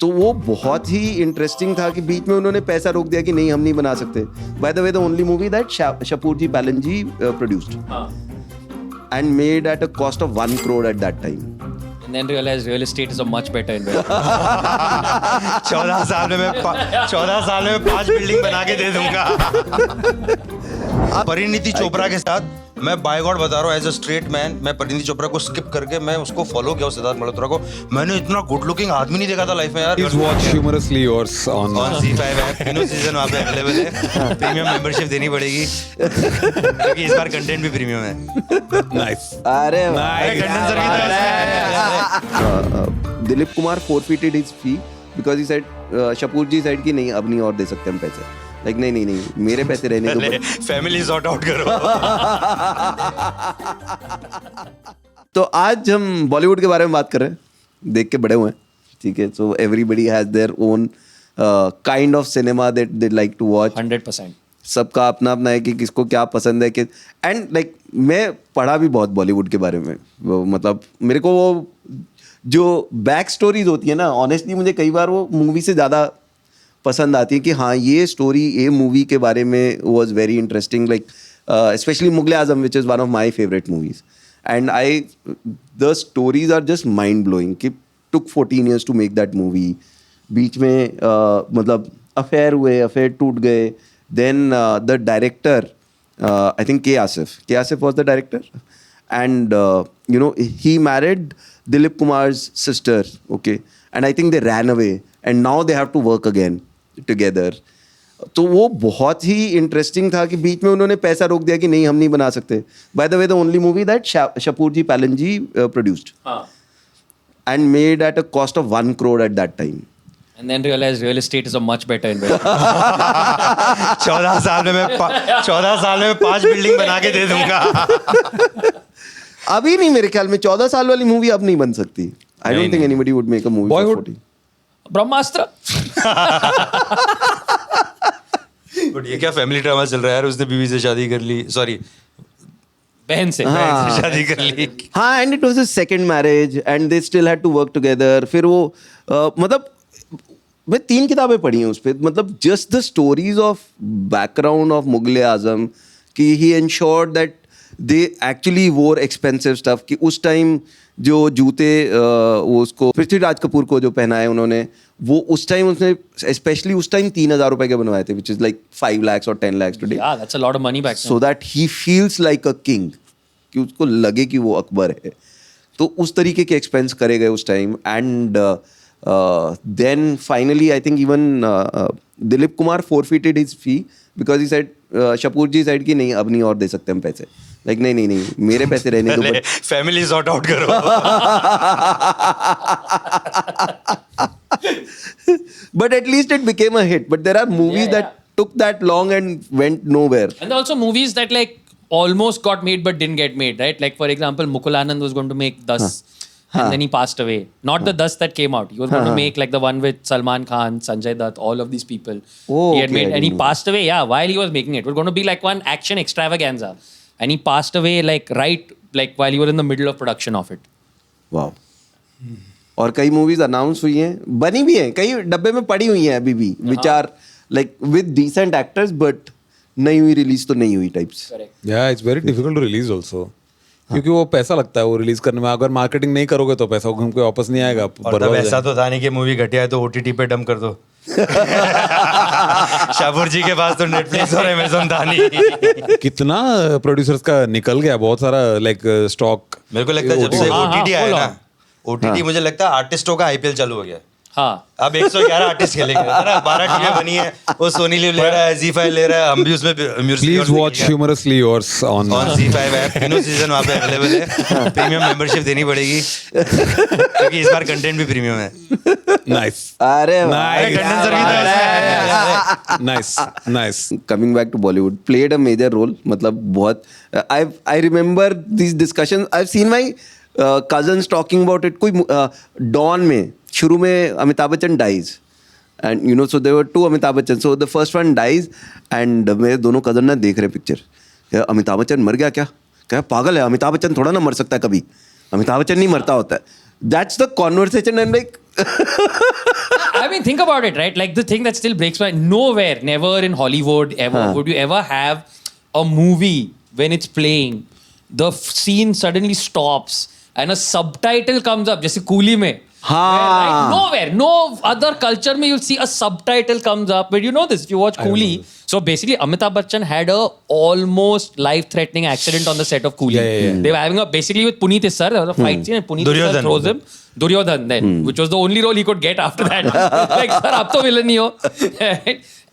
तो वो बहुत ही इंटरेस्टिंग था कि बीच में उन्होंने पैसा रोक दिया कि नहीं हम नहीं बना सकते. By the way the only movie that Shapoorji Pallonji produced and made at a cost of 1 crore at that time. And then realized real estate is a much better investment. 14 साल में मैं 5 बिल्डिंग बना के दे दूंगा. परिणीति चोपड़ा के साथ मैं बाय गॉड बता रहा हूँ, एज अ स्ट्रेट मैन मैं परिणीति चोपड़ा को स्किप करके मैं उसको फॉलो किया, सिद्धार्थ मल्होत्रा को. मैंने इतना गुड लुकिंग आदमी नहीं देखा था लाइफ में यार. Please watch Humorously Yours on ZEE5 app, तीनों सीजन वहाँ पे अवेलेबल है. प्रीमियम मेंबरशिप देनी पड़ेगी क्योंकि इस बार कंटेंट भी प्रीमियम है. Nice. अरे कंडेंसर की तरह Dilip Kumar forfeited his fee because he said Shapoorji said कि नहीं अब नहीं और दे सकते हम पैसे. लाइक नहीं मेरे पैसे रहने दो. फैमिली सॉर्ट आउट करो. तो आज हम बॉलीवुड के बारे में बात कर रहे हैं. देख के बड़े हुए हैं, ठीक है. So everybody has their own kind of cinema that they like to watch. 100%. सबका अपना अपना है कि किसको क्या पसंद है कि. एंड लाइक मैं पढ़ा भी बहुत बॉलीवुड के बारे में. मतलब मेरे को वो जो बैक स्टोरीज होती है ना, ऑनेस्टली मुझे कई बार वो मूवी से ज़्यादा पसंद आती है कि हाँ ये स्टोरी ये मूवी के बारे में was very interesting. Like specially Mughal e Azam which is one of my favourite movies. And the stories are just mind blowing कि took 14 years to make that movie. बीच में मतलब अफेयर हुए, अफेयर टूट गए. Then the director I think K Asif was the director. And you know he married Dilip Kumar's sister, okay, and I think they ran away and now they have to work again together. तो वो बहुत ही interesting था कि बीच में उन्होंने पैसा रोक दिया कि नहीं हम नहीं बना सकते. By the way the only movie that Shapoorji Pallonji produced and made at a cost of 1 crore at that time. And then realized real estate is a much better investment. 14 साल में मैं 5 बिल्डिंग बना के दे दूंगा. अभी नहीं, मेरे ख्याल में 14 साल वाली मूवी अब नहीं बन सकती. I don't think anybody would make a movie for 40. Brahmastra. But ये क्या फैमिली ड्रामा चल रहा है यार. उसने बीवी से शादी कर ली, सॉरी बहन से शादी कर ली. हाँ, and it was his second marriage and they still had to work together. फिर वो मतलब मैं 3 किताबें पढ़ी हैं उस पर. मतलब just the stories of background of Mughal e Azam कि he ensured that they actually were expensive stuff. कि उस टाइम जो जूते वो उसको पृथ्वीराज कपूर को जो पहनाए उन्होंने, वो उस टाइम उसने स्पेशली उस टाइम 3,000 रुपए के बनवाए थे, which is like 5 lakhs or 10 lakhs today. Yeah, that's a lot of money back then. So that he feels like a king, कि उसको लगे कि वो अकबर है. तो उस तरीके के एक्सपेंस करे गए उस time. And then finally I think even Dilip Kumar forfeited his fee because he said Shapoorji said कि नहीं अब नहीं और दे सकते हम पैसे. लाइक नहीं मेरे पैसे रहने दो. फैमिली सॉर्ट आउट करो. But at least it became a hit. But there are movies that took that long and went nowhere. And also movies that like almost got made but didn't get made, right? Like for example, Mukul Anand was going to make Das. And then he passed away. Not the Das that came out. He was going to make like the one with Salman Khan, Sanjay Dutt, all of these people. Oh, he had okay, made, I and he didn't know. passed away. Yeah, while he was making it, it was going to be like one action extravaganza, and he passed away like right like while you were in the middle of production of it. Wow. और कई movies announce हुई हैं, बनी भी हैं, कई डब्बे में पड़ी हुई हैं अभी भी, which are like with decent actors but नहीं हुई रिलीज तो नहीं हुई types. Yeah, it's very difficult to release also. क्योंकि वो पैसा लगता है वो रिलीज करने में. अगर मार्केटिंग नहीं करोगे तो पैसा घूम के वापस नहीं आएगा. और तब ऐसा तो था नहीं कि मूवी घटिया है तो OTT पे डम कर दो. शाहपुर जी के पास तो नेटफ्लिक्स और अमेज़न था नहीं. कितना प्रोड्यूसर्स का निकल गया, बहुत सारा लाइक स्टॉक. मेरे को लगता है जब से हाँ, OTT आया full ना, OTT मुझे लगता है आर्टिस्टों का IPL चालू हो गया. हाँ. अब 111 आर्टिस्ट खेलेंगे ना. 12 टीमें बनी है. वो सोनी लिव ले रहा है, ZEE5 ले रहा है, हम भी उसमें Please watch Humorously Yours on ZEE5 app. तीनों सीजन वहाँ पे अवेलेबल है. प्रीमियम मेंबरशिप देनी पड़ेगी क्योंकि इस बार कंटेंट भी प्रीमियम है. Nice. अरे कंडेंसर की तरह. Nice. Coming back to Bollywood, played a major role. मतलब बहुत I remember these discussions. I've seen my cousins talking about it. कोई Dawn में शुरू में Amitabh Bachchan dies and you know so there were 2 Amitabh Bachchan. So the first one dies and मेरे दोनों cousin ना देख रहे पिक्चर. अमिताभ बच्चन मर गया क्या पागल है, अमिताभ बच्चन थोड़ा ना मर सकता है कभी, अमिताभ बच्चन नहीं मरता होता है. That's the conversation and like I mean, think about it, right? Like the thing that still breaks my nowhere, never in Hollywood ever would you ever have a movie when it's playing, the scene suddenly stops and a subtitle comes up, जैसे coolie में. हाँ. Where, right? Nowhere, no other culture में you'll see a subtitle comes up. But you know this if you watch Coolie. So basically, Amitabh Bachchan had a almost life-threatening accident on the set of Coolie. Yeah. They were having a basically with Puneet Isar. There was a fight scene and Puneet Isar Duryodhan. throws him. Duryodhan then, which was the only role he could get after that. Like, sir, आप तो villain नहीं हो.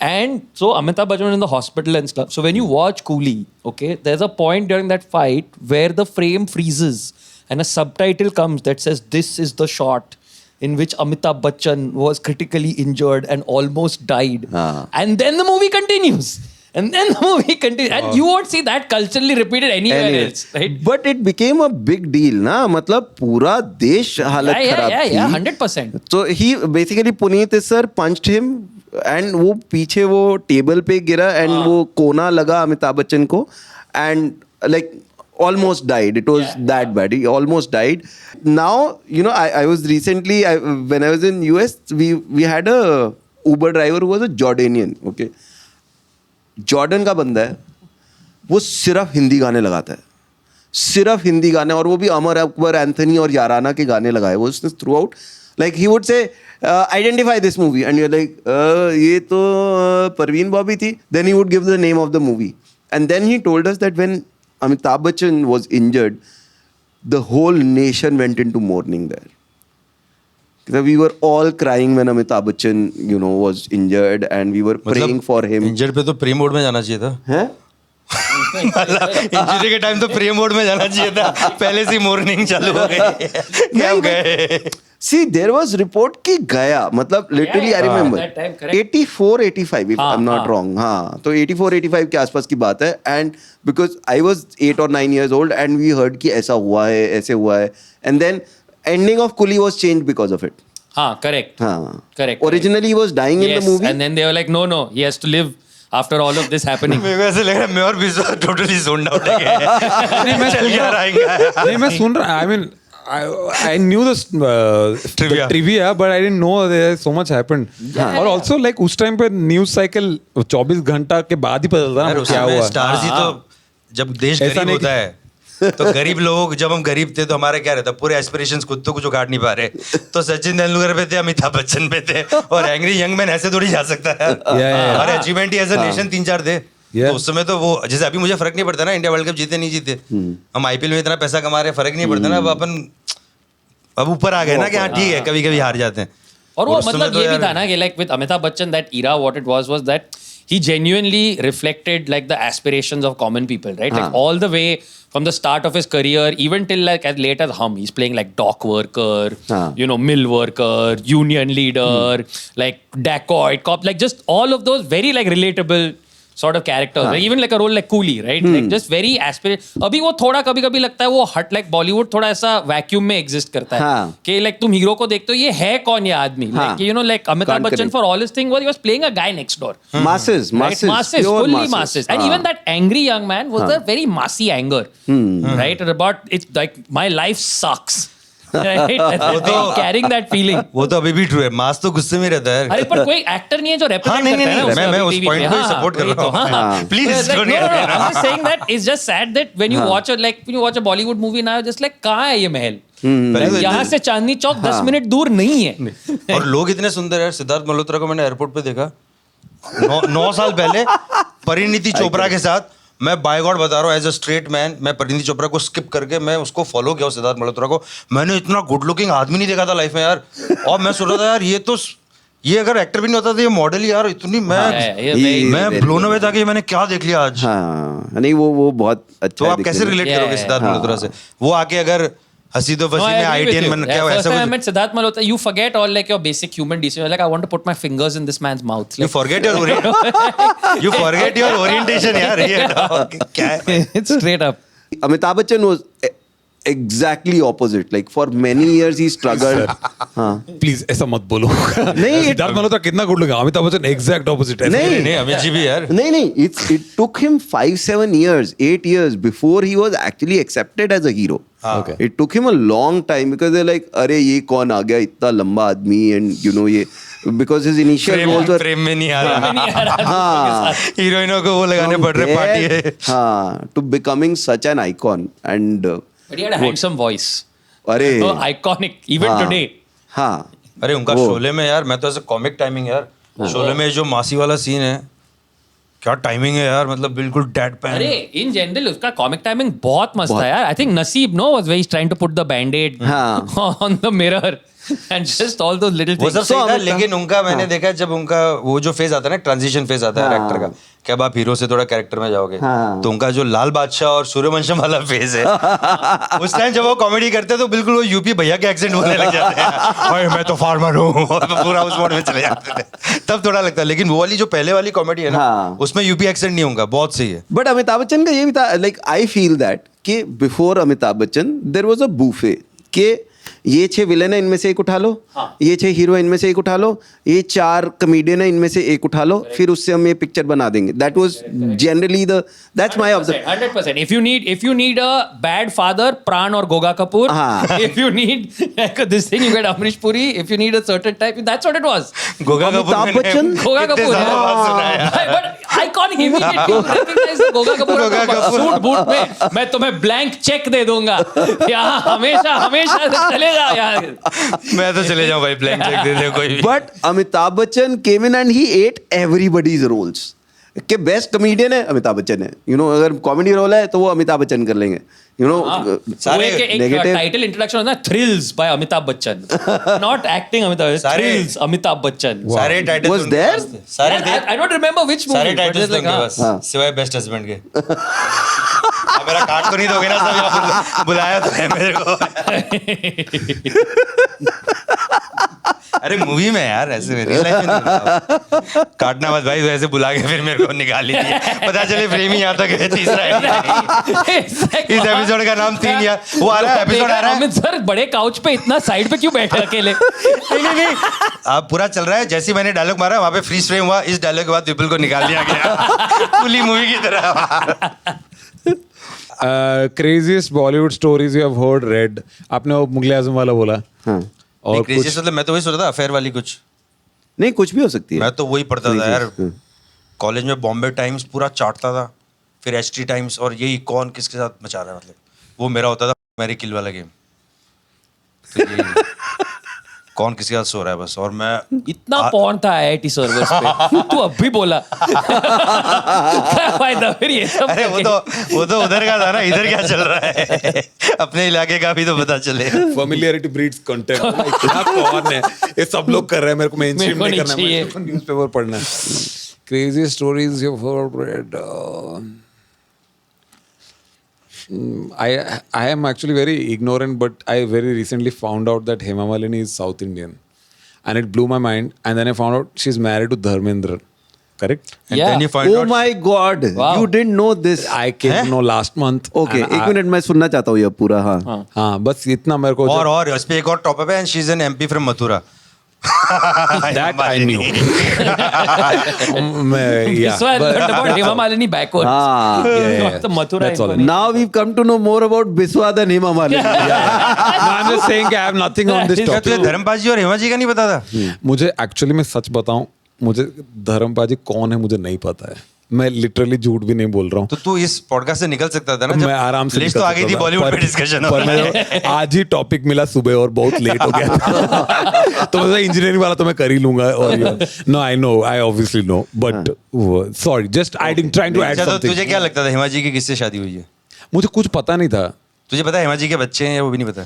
And so Amitabh Bachchan was in the hospital and stuff. So when you watch Coolie, okay, there's a point during that fight where the frame freezes and a subtitle comes that says, "This is the shot in which Amitabh Bachchan was critically injured and almost died." And then the movie continues. And you won't see that culturally repeated anywhere else, right? But it became a big deal, ना मतलब पूरा देश हालत खराब थी. 100%. So he basically Puneet sir punched him and वो पीछे वो टेबल पे गिरा and वो कोना लगा अमिताभ बच्चन को and like almost died. It was that bad. He almost died. Now, you know, I was recently, when I was in US, we had a Uber driver who was a Jordanian. Okay. Jordan का बंदा है, वो सिर्फ हिंदी गाने लगाता है, सिर्फ हिंदी गाने, और वो भी अमर अकबर, एंथनी और याराना के गाने लगाए वो उसने throughout. Like he would say identify this movie and you like ये तो परवीन बॉबी थी. Then he would give the name of the movie and then he told us that when Amitabh Bachchan was injured, the whole nation went into mourning there. We were all crying when Amitabh Bachchan, you know, was injured, and we were praying for him. Injured पे तो pre mode में जाना चाहिए था. हैं? Injury के time तो pre mode में जाना चाहिए था. पहले से मॉर्निंग चालू हो गई. क्या गए? See, there was report कि गया, मतलब literally I remember that time, correct. 84, 85 if I'm not wrong. हाँ, तो 84, 85 के आसपास की बात है. And because I was 8 or 9 years old and we heard कि ऐसा हुआ है, ऐसे हुआ है. And then ending of Coolie was changed because of it. हाँ, correct. हाँ. Correct. Originally he was dying in the Yes, movie. and then they were like, no, he has to live after all of this happening. मेरे को ऐसे लग रहा है मैं और विश्वा टोटली zoned out है. चल क्या रहेगा? नहीं मैं सुन रहा. I mean, I knew this trivia, but I didn't know there so much happened. और also like उस टाइम पे न्यूज साइकिल 24 घंटा के बाद ही पता चलता यार है क्या उसमें हुआ. स्टार्स ही तो जब देश ऐसा गरीब नहीं होता है तो गरीब लोग, जब हम गरीब थे तो हमारा क्या रहता, पूरे एस्पिरेशंस खुद तो कुछ उगाड़ नहीं पा रहे, तो सचिन तेंदुलकर पे थे, अमिताभ बच्चन पे थे, और एंग्री यंग मैन ऐसे थोड़ी जा सकता है. हमारे अचीवमेंट ही एज अ नेशन 3-4 थे. तो उस समय तो वो, जैसे अभी मुझे फर्क नहीं पड़ता ना इंडिया वर्ल्ड कप जीते नहीं जीते, हम आईपीएल में इतना पैसा कमा रहे हैं, फर्क नहीं पड़ता ना. अब अपन अब ऊपर आ गए ना कि हाँ ठीक है कभी कभी हार जाते हैं. और वो उस समय मतलब तो ये भी यार- था ना कि like with Amitabh Bachchan that era what it was that he genuinely reflected like the aspirations of common people, right? Like all the way from the start of his career even till like as late as he's playing like dock worker, you know, mill worker, union leader, like dacoit cop, like just all of those very like relatable sort of characters, like even like a role like Coolie, right? Like just very aspirational. अभी वो थोड़ा कभी कभी लगता है वो हट like Bollywood थोड़ा ऐसा वैक्यूम में एग्जिस्ट करता है कि like तुम हीरो को देखते हो ये है कौन ये आदमी, like you know like Amitabh Bachchan for all his thing was he was playing a guy next door. Masses, Right? Masses, pure fully masses. And even that angry young man was a very massy anger, right? About it's like my life sucks. Right? Carrying that feeling. वो तो अभी भी true है, मास तो गुस्से में रहता है. अरे पर कोई एक्टर नहीं है जो हाँ represent नहीं करता है ना नहीं, मैं उस TV पॉइंट पे. को ही सपोर्ट कर रहा हूँ. Please I'm just saying that it's just sad that when you watch a Bollywood movie now, just like कहाँ है ये महल? यहाँ से चांदनी चौक 10 मिनट दूर नहीं है. और लोग इतने सुंदर है. सिद्धार्थ मल्होत्रा को मैंने एयरपोर्ट पे देखा 9 साल पहले परिणीति चोपड़ा के साथ. मैं बाय गॉड बता रहा हूँ, एज अ स्ट्रेट मैन, मैं परिणीति चोपड़ा को स्किप करके मैं उसको फॉलो किया, सिद्धार्थ मल्होत्रा को. मैंने इतना गुड लुकिंग आदमी नहीं देखा था लाइफ में यार. और मैं सोच रहा था यार ये अगर एक्टर भी नहीं होता तो ये मॉडल ही यार. इतनी मैं ब्लोन अवे था कि मैंने क्या देख लिया आज. हाँ नहीं वो बहुत अच्छा. तो आप कैसे रिलेट करोगे सिद्धार्थ मल्होत्रा से? वो आके अगर हंसी तो फंसी में आईटीएन बन क्या First ऐसा time I कुछ. met Siddharth Malhotra, you forget all like your basic human decency. You're like, I want to put my fingers in this man's mouth. You forget your orientation यार. ये क्या है? It's straight up. Amitabh Bachchan was exactly opposite. Like for many years he struggled. हाँ. Please ऐसा मत बोलो. नहीं, सिद्धार्थ मल्होत्रा कितना गुड लगा, अमिताभ बच्चन एग्जैक्ट ऑपोजिट है. नहीं अमित जी भी यार. नहीं it took him 5-7 years 8 years before he was actually accepted as a hero. Okay. It took him a long time because they're like अरे ये कौन आ गया इतना लंबा आदमी, and you know ये because his initial roles were frame में नहीं आ रहा नहीं आ रहा हाँ हीरोइनों को वो लगाने पड़ रहे पार्टी है हाँ to becoming such an icon and But he had a handsome voice. अरे So iconic even हाँ, today. हाँ अरे उनका शोले में यार मैं तो ऐसे कॉमिक टाइमिंग यार शोले में जो मासी वाला सीन है क्या टाइमिंग है यार मतलब बिल्कुल डेड पैन अरे इन जनरल उसका कॉमिक टाइमिंग बहुत मस्त था यार. आई थिंक नसीब no was very trying to put the band aid हाँ. On the mirror and just all those little वो सब थिंग्स. सही था लेकिन उनका मैंने देखा जब उनका वो जो फेज आता है ना ट्रांजिशन फेज आता है एक्टर का कि अब आप हीरो से थोड़ा कैरेक्टर में जाओगे तो उनका जो लाल बादशाह और सूर्यवंशम वाला फेज है उस टाइम जब वो कॉमेडी करते हैं तो बिल्कुल वो यूपी भैया के एक्सेंट बोलने लग जाते हैं ओए मैं तो फार्मर हूँ और पूरा उस मोड में चले जाते थे तब थोड़ा लगता है लेकिन वो वाली जो पहले वाली कॉमेडी है ना उसमें यूपी एक्सेंट नहीं होगा बहुत सही है बट अमिताभ बच्चन का ये भी था लाइक आई फील दैट कि before Amitabh Bachchan there was a buffet कि ये 6 विलेन है इनमें से एक उठा लो ये 6 हीरो इनमें से एक उठा लो ये 4 कॉमेडियन है इनमें से एक उठा लो फिर उससे हम ये पिक्चर बना देंगे that was generally the that's my observation 100%. If you need a bad father, Pran or Goga Kapoor. हाँ. If you need like this thing, you get Amrish Puri. If you need a certain type, that's what it was. Goga Amitabh Kapoor Bachchan? Goga कितने Kapoor. सालों बाद सुना है यार। But iconic immediately you recognize the Goga Kapoor. Goga Kapoor. Suit boot में मैं तुम्हें blank cheque दे दूंगा. यहाँ हमेशा हमेशा चले जाओ यार. मैं तो चले जाऊं भाई ब्लैंक चेक दे दे कोई भी but Amitabh Bachchan came in and he ate everybody's roles कि बेस्ट कॉमेडियन है अमिताभ बच्चन है यू नो अगर कॉमेडी रोल है तो वो अमिताभ बच्चन कर लेंगे यू नो वो सारे एक negative- टाइटल इंट्रोडक्शन होता है thrills by Amitabh Bachchan. Not acting Amitabh सारे- थ्रिल्स अमिताभ बच्चन. सारे टाइटल Was there? सारे I don't remember which movie. सारे but टाइटल्स it's like, उनके हाँ. पास सिवाय बेस्ट हस्बैंड के अब मेरा कार्ड तो नहीं दोगे ना सब यहाँ बुलाया तो है मेरे को अरे मूवी में यार ऐसे रियल लाइफ में नहीं बुलाओ। काटना मत भाई वैसे बुला के फिर मेरे को निकाल लीजिए पता चले फ्रेम ही यहाँ तक है तीसरा है इस एपिसोड का नाम 3 यार वो आ रहा है एपिसोड आ रहा है अमित सर बड़े काउच पे इतना साइड पे क्यों बैठे अकेले? नहीं अब पूरा चल रहा है जैसे ही मैंने डायलॉग मारा वहाँ पे फ्रीज फ्रेम हुआ इस डायलॉग के बाद विपुल को निकाल दिया गया पूरी मूवी की तरह craziest Bollywood stories you have heard red आपने वो मुगले आजम वाला बोला और और कुछ मतलब मैं तो वही सोच रहा था अफेयर वाली कुछ नहीं कुछ भी हो सकती है मैं तो वही पढ़ता था यार कॉलेज में बॉम्बे टाइम्स पूरा चाटता था फिर एचटी टाइम्स और यही कौन किसके साथ मचा रहा है मतलब वो मेरा होता था मैरी किल वाला गेम तो ये कौन किसके साथ सो रहा है बस और मैं इतना पॉन था IIT सर्वर्स पे तू अब भी बोला क्या फायदा फिर ये सब अरे वो तो उधर का था ना इधर क्या चल रहा है अपने इलाके का भी तो पता चले familiarity breeds contempt इतना कौन है ये सब लोग कर रहे हैं मेरे को मेनस्ट्रीम मेरे नहीं को करना नहीं मेरे को न्यूज़पेपर पढ़ना है crazy stories you've heard read I am actually very ignorant but I very recently found out that Hema Malini is South Indian and it blew my mind and then I found out she's married to Dharmendra correct And Yeah. then you find Oh out my God, Wow. you didn't know this. I came to know last month Okay, and एक minute मैं सुनना चाहता हूँ ये पूरा हाँ. हाँ बस इतना मेरे को और इस पे एक और टॉप है and she is an MP from Mathura that I knew This one learned about Hema Malini backwards. हाँ. yeah. तो Mathura That's all I info नहीं. Now we've come to know more about Biswa than Hema Malini. no, I'm just saying I have nothing on this क्या तुझे topic Dharmpal जी और हेमा जी का नहीं पता था मुझे एक्चुअली मैं सच बताऊं मुझे धर्मपाल जी कौन है मुझे नहीं पता है मैं लिटरली झूठ भी नहीं बोल रहा हूँ तो तू इस पॉडकास्ट से निकल सकता था ना जब मैं आराम से लिस्ट तो निकल आ गई सकता थी था, बॉलीवुड पर- पे डिस्कशन पर मैं आज ही टॉपिक मिला सुबह और बहुत लेट हो गया था। तो मैं इंजीनियरिंग वाला तो मैं कर ही लूंगा और no I know I obviously know but sorry just I didn't trying to add अच्छा तो समथिंग तुझे क्या लगता था हेमा जी की किससे शादी हुई है मुझे कुछ पता नहीं था तुझे पता है हेमा जी के बच्चे हैं या वो भी नहीं पता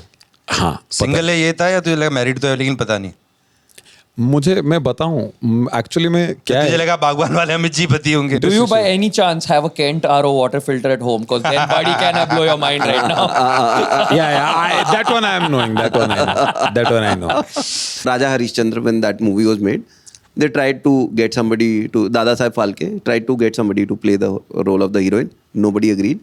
हाँ सिंगल है ये था या तुझे लगा मैरिड तो है लेकिन पता नहीं मुझे मैं बताऊं एक्चुअली में क्या तुझे है लगा बागवान वाले अमित जी पति होंगे Do you by any chance have a Kent RO water filter at home? Because then buddy can I blow your mind right now. that one I am knowing that one I know Raja Harishchandra, when that movie was made, they tried to get somebody to Dada Saheb Phalke tried to get somebody to play the role of the heroine. Nobody agreed.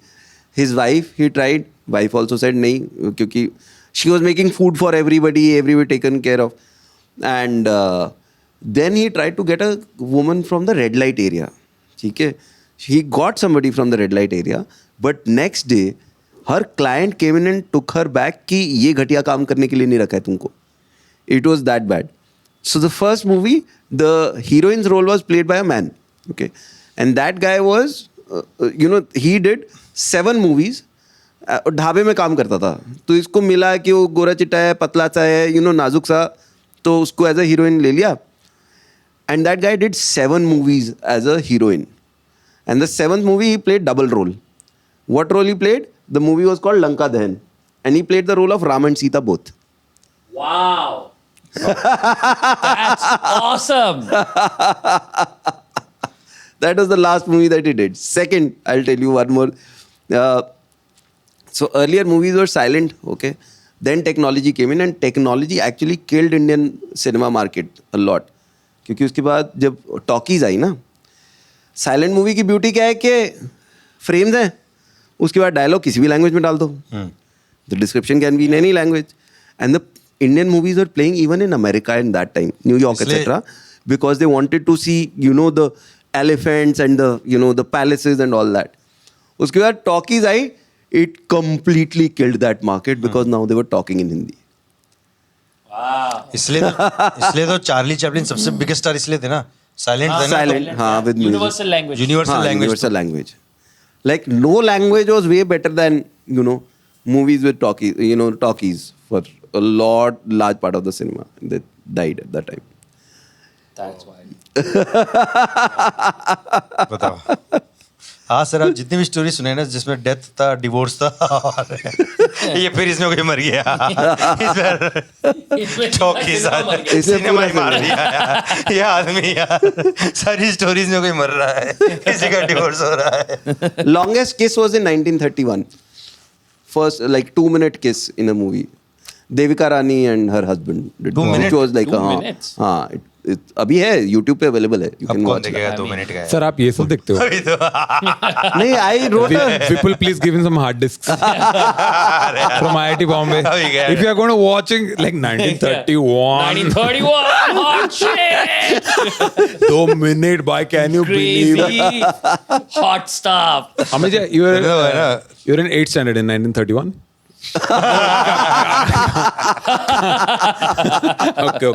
His wife, he tried. Wife also said नहीं क्योंकि she was making food for everybody taken care of. And then he tried to get a woman from the red light area. ठीक है, he got somebody from the red light area, but next day her client came in and took her back कि ये घटिया काम करने के लिए नहीं रखा है तुमको. It was that bad. So the first movie, the heroine's role was played by a man. Okay, and that guy was, he did 7 movies. ढाबे में काम करता था, तो इसको मिला कि वो गोरा चिट्टा है, पतला सा है, नाजुक सा, तो उसको एज अ हीरोइन ले लिया. And that guy did 7 movies as a heroine. And the 7th movie, he played double role. What role he played? The movie was called Lanka Dahan. And he played the role of Ram and Sita both. Wow. That's awesome. That was the last movie that he did. Second, I'll tell you one more. So earlier movies were silent, okay? Then technology came in, and technology actually killed Indian cinema market a lot. क्योंकि उसके बाद जब talkies आई ना, silent movie की beauty क्या है कि frames हैं, उसके बाद डायलॉग किसी भी लैंग्वेज में डाल दो. The description can be in any language. And the Indian movies are playing even in America in that time, New York etcetera, because they wanted to see the elephants and the palaces and all that. उसके बाद talkies आई, it completely killed that market because now they were talking in Hindi. इसलिए तो Charlie Chaplin सबसे biggest star इसलिए थे ना, silent थे ना. Silent, हाँ, with music. Universal language. Universal language. Like no language was way better than movies with talkies for a large part of the cinema that died at that time. That's wild. बताओ. हाँ sir, आप जितनी भी story सुने ना जिसमें death था, divorce था, ये फिर इसमें कोई मर गया, चौक के साथ सिनेमा ही मार दिया यार. ये आदमी यार, सारी स्टोरीज में कोई मर रहा है, किसी का डिवोर्स हो रहा है. Longest kiss was in 1931. First 2-minute kiss in a movie. Devika Rani and her husband did. 2 minutes? Which was like 2 minutes? हाँ, अभी है YouTube पे अवेलेबल है. You अब can कौन watch it. देखेगा 2 मिनट का है. सर आप ये सब देखते हो? अभी तो नहीं, I wrote a People, please give him some hard discs from IIT Bombay. अभी गया. If you are going to watching like 1931, 1931. Hot shit. 2 minute, boy, can you believe? Crazy. Hot stuff. Amit, you're in 8th standard in 1931. Okay.